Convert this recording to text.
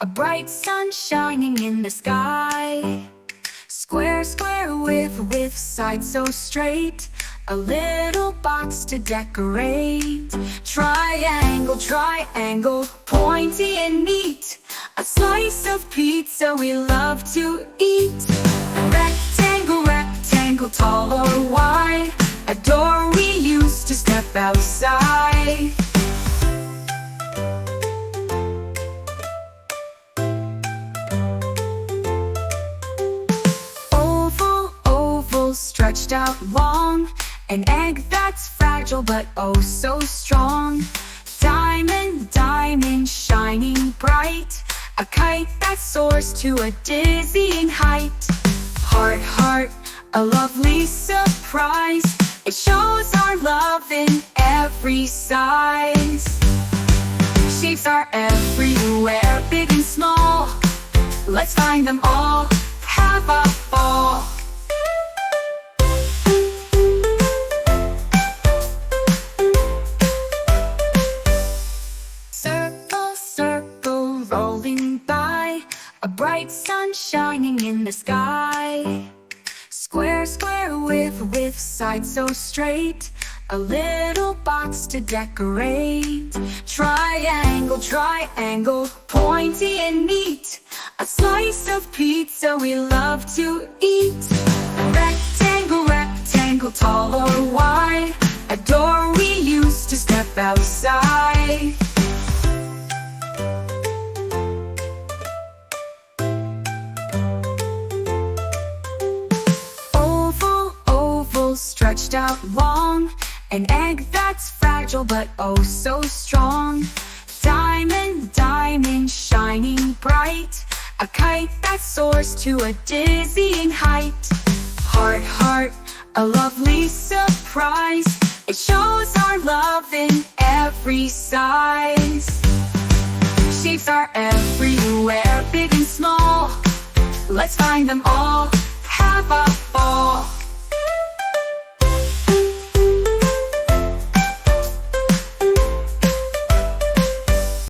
A bright sun shining in the sky. Square, square, with sides so straight. A little box to decorate. Triangle, triangle, pointy and neat. A slice of pizza we love to eat. Rectangle, rectangle, tall or wide. A door we use to step outside. Oval, oval, stretched out long. An egg that's fragile but oh so strong. Diamond, diamond, shining bright. A kite that soars to a dizzying height. Heart, heart, a lovely surprise. It shows our love in every size. Shapes are everywhere, big and small. Let's find them all, have a ball. Circle, circle, rolling by. A bright sun shining in the sky. Square, square, with sides so straight. A little box to decorate. Triangle, triangle, pointy and neat. A slice of pizza we love to eat. Rectangle, rectangle, tall or wide. A door we use to step outside. Stretched out long. An egg that's fragile but oh so strong. Diamond, diamond, shining bright. A kite that soars to a dizzying height. Heart, heart, a lovely surprise. It shows our love in every size. Shapes are everywhere, big and small. Let's find them all, have a ball.